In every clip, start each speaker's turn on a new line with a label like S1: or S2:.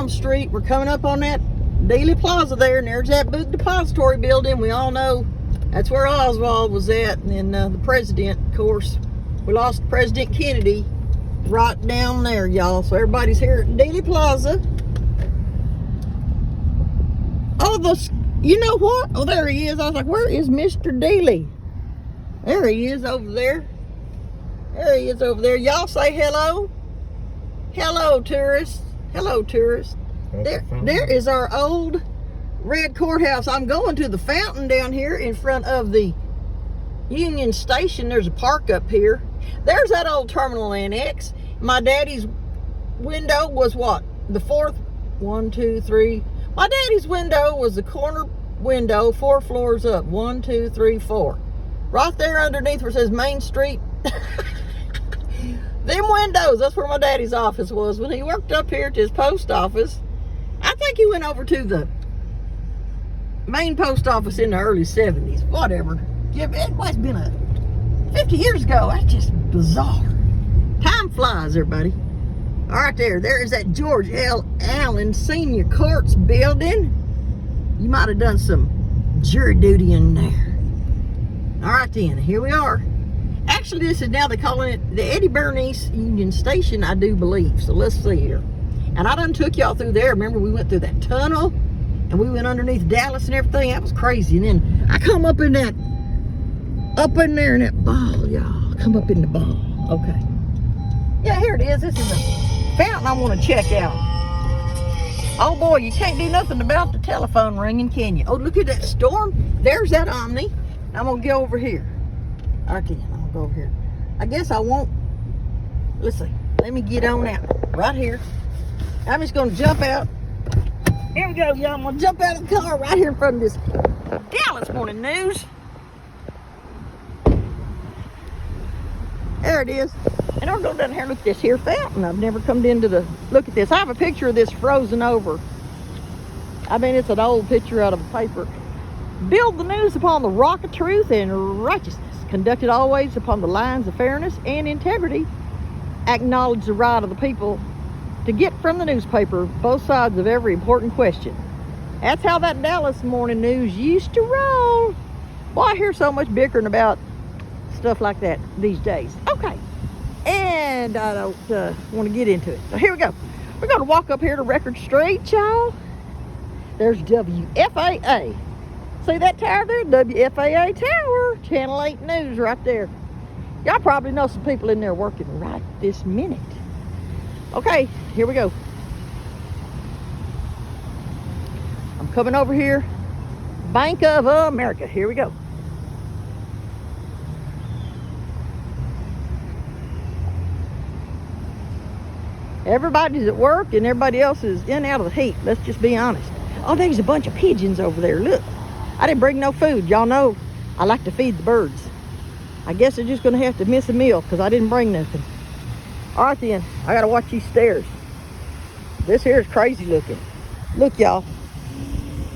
S1: Elm Street. We're coming up on that Dealey Plaza there, and there's that book depository building. We all know that's where Oswald was at, and then the president, of course. We lost President Kennedy right down there, y'all. So everybody's here at Dealey Plaza. Oh, you know what? Oh, there he is. I was like, where is Mr. Dealey? There he is over there. There he is over there. Y'all say hello. Hello, tourists. Hello, tourists. There is our old red courthouse. I'm going to the fountain down here in front of the Union Station. There's a park up here. There's that old terminal annex. My daddy's window was what? The fourth? 1, 2, 3. My daddy's window was the corner window, 4 floors up. 1, 2, 3, 4. Right there underneath where it says Main Street. Them windows, that's where my daddy's office was when he worked up here at his post office. I think he went over to the main post office in the early 70s. Whatever. Yeah, it must have been 50 years ago. That's just bizarre. Time flies, everybody. All right, there is that George L. Allen Senior Courts building. You might have done some jury duty in there. All right, then, here we are. Actually, this is now they're calling it the Eddie Bernice Union Station, I do believe. So let's see here. And I done took y'all through there. Remember, we went through that tunnel and we went underneath Dallas and everything. That was crazy. And then I come up in there in that ball, y'all. Come up in the ball. Okay. Yeah, here it is. This is a fountain I want to check out. Oh boy, you can't do nothing about the telephone ringing, can you? Oh, look at that storm. There's that Omni. I'm gonna go over here. Okay, I'm gonna go over here. I guess I won't. Let's see. Let me get on out right here. I'm just gonna jump out. Here we go, y'all. I'm gonna jump out of the car right here in front of this Dallas Morning News. There it is. And I'm going down here and look at this here fountain. I've never come into the, look at this. I have a picture of this frozen over. I mean, it's an old picture out of a paper. Build the news upon the rock of truth and righteousness. Conducted always upon the lines of fairness and integrity. Acknowledge the right of the people to get from the newspaper both sides of every important question. That's how that Dallas Morning News used to roll. Well, I hear so much bickering about stuff like that these days. Okay. And I don't want to get into it. So here we go. We're going to walk up here to Record Street, y'all. There's WFAA. See that tower there? WFAA Tower. Channel 8 News right there. Y'all probably know some people in there working right this minute. Okay, here we go. I'm coming over here. Bank of America. Here we go. Everybody's at work and everybody else is in and out of the heat. Let's just be honest. Oh, there's a bunch of pigeons over there. Look, I didn't bring no food. Y'all know I like to feed the birds. I guess they're just going to have to miss a meal because I didn't bring nothing. All right, then. I got to watch these stairs. This here is crazy looking. Look, y'all.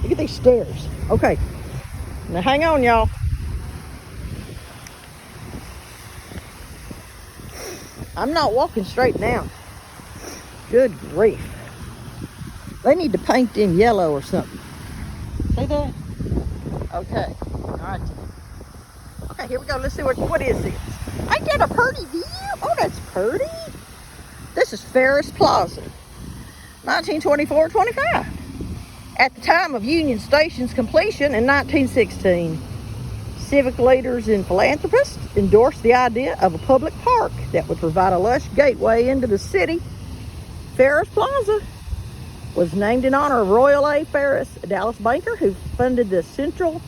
S1: Look at these stairs. Okay. Now, hang on, y'all. I'm not walking straight down. Good grief. They need to paint them yellow or something. See that? Okay. All right. Okay, here we go. Let's see what is this. Ain't that a pretty view? Oh, that's pretty. This is Ferris Plaza, 1924-25. At the time of Union Station's completion in 1916, civic leaders and philanthropists endorsed the idea of a public park that would provide a lush gateway into the city. Ferris Plaza was named in honor of Royal A. Ferris, a Dallas banker who funded the central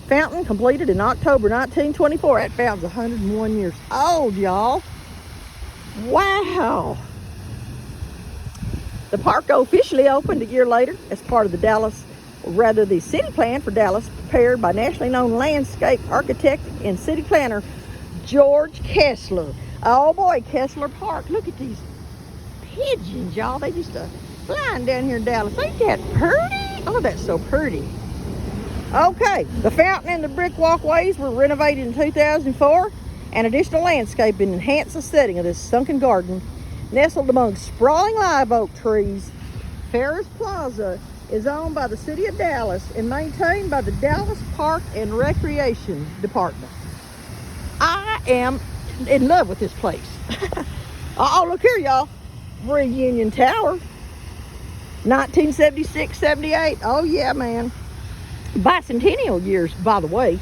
S1: fountain, completed in October 1924. That fountain's 101 years old, y'all. Wow. The park officially opened a year later as part of the city plan for Dallas, prepared by nationally known landscape architect and city planner George Kessler. Oh boy, Kessler Park. Look at these pigeons, y'all. They just flying down here in Dallas. Ain't that pretty? Oh, that's so pretty. Okay, the fountain and the brick walkways were renovated in 2004, and additional landscaping enhanced the setting of this sunken garden nestled among sprawling live oak trees. Ferris Plaza is owned by the city of Dallas and maintained by the Dallas Park and Recreation Department. I am in love with this place. Oh, look here, y'all. Reunion Tower. 1976, 78. Oh, yeah, man. Bicentennial years, by the way.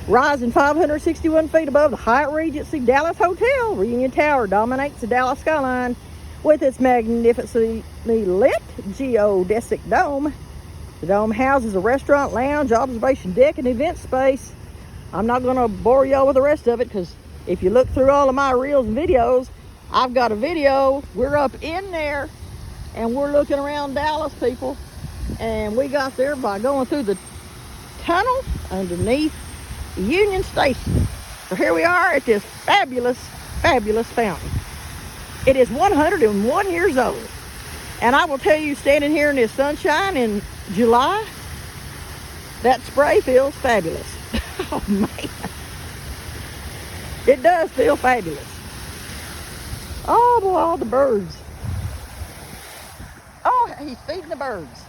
S1: Rising 561 feet above the Hyatt Regency Dallas Hotel, Reunion Tower dominates the Dallas skyline with its magnificently lit geodesic dome. The dome houses a restaurant, lounge, observation deck, and event space. I'm not going to bore y'all with the rest of it because if you look through all of my reels and videos, I've got a video. We're up in there and we're looking around Dallas, people. And we got there by going through the tunnel underneath Union Station. So here we are at this fabulous, fabulous fountain. It is 101 years old. And I will tell you, standing here in this sunshine in July, that spray feels fabulous. Oh, man. It does feel fabulous. Oh, boy, all the birds. Oh, he's feeding the birds.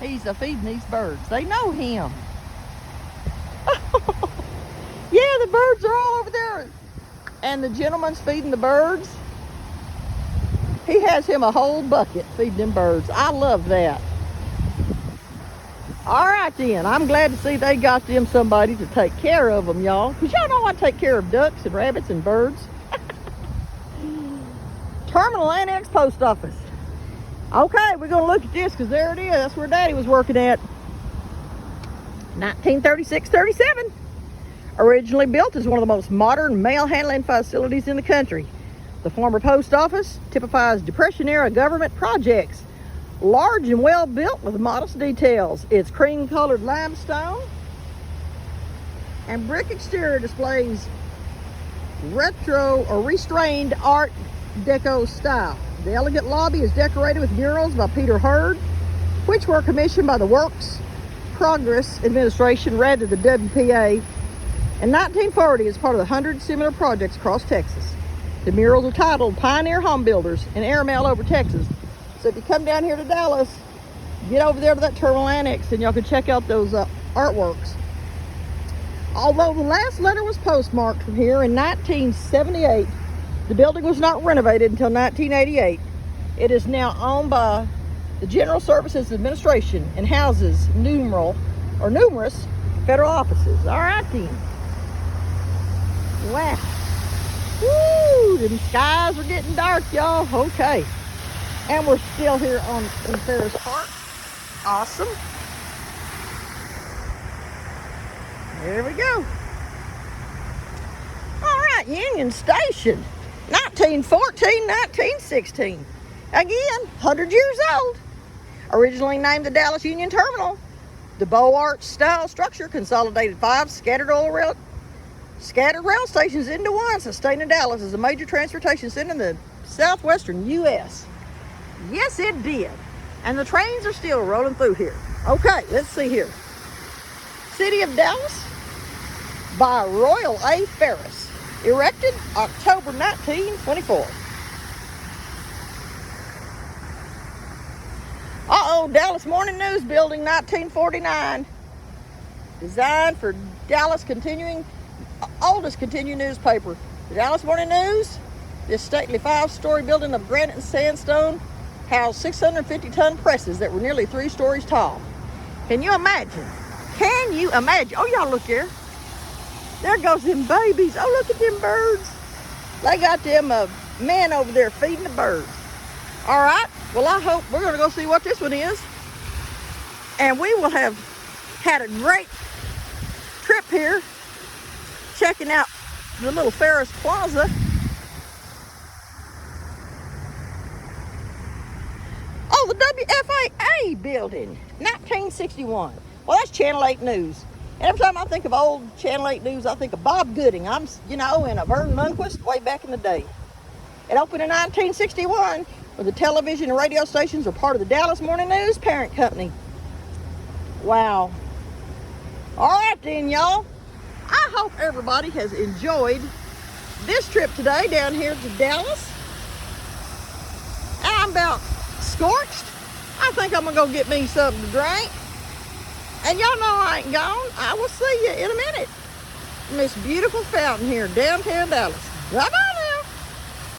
S1: He's feeding these birds. They know him. Yeah, the birds are all over there. And the gentleman's feeding the birds. He has him a whole bucket feeding them birds. I love that. All right, then. I'm glad to see they got them somebody to take care of them, y'all. Because y'all know I take care of ducks and rabbits and birds. Terminal Annex Post Office. Okay, we're going to look at this because there it is. That's where Daddy was working at. 1936-37. Originally built as one of the most modern mail handling facilities in the country. The former post office typifies Depression-era government projects. Large and well built with modest details. It's cream-colored limestone and brick exterior displays retro or restrained Art Deco style. The elegant lobby is decorated with murals by Peter Hurd, which were commissioned by the Works Progress Administration rather than the WPA. In 1940, as part of the 100 similar projects across Texas. The murals are titled Pioneer Home Builders and Airmail over Texas. So if you come down here to Dallas, get over there to that Terminal Annex and y'all can check out those artworks. Although the last letter was postmarked from here in 1978, the building was not renovated until 1988. It is now owned by the General Services Administration and houses numerous federal offices. All right, then. Wow. Woo! Them skies are getting dark, y'all. Okay. And we're still here in Ferris Park. Awesome. There we go. All right, Union Station. 1914, 1916. Again, 100 years old. Originally named the Dallas Union Terminal. The bow arch style structure consolidated 5 scattered rail stations into one, sustaining Dallas as a major transportation center in the southwestern U.S. Yes, it did. And the trains are still rolling through here. Okay, let's see here. City of Dallas by Royal A. Ferris. Erected October 1924. Dallas Morning News Building, 1949. Designed for Dallas oldest continuing newspaper. The Dallas Morning News, this stately 5-story building of granite and sandstone, housed 650-ton presses that were nearly 3 stories tall. Can you imagine? Can you imagine? Oh, y'all look here. There goes them babies. Oh, look at them birds. They got them men over there feeding the birds. All right. Well, I hope we're going to go see what this one is. And we will have had a great trip here checking out the little Ferris Plaza. Oh, the WFAA building, 1961. Well, that's Channel 8 News. And every time I think of old Channel 8 News, I think of Bob Gooding. And a Vern Lundquist way back in the day. It opened in 1961, where the television and radio stations were part of the Dallas Morning News parent company. Wow. All right then, y'all. I hope everybody has enjoyed this trip today down here to Dallas. And I'm about scorched. I think I'm gonna go get me something to drink. And y'all know I ain't gone. I will see you in a minute. From this beautiful fountain here, downtown Dallas. Bye-bye.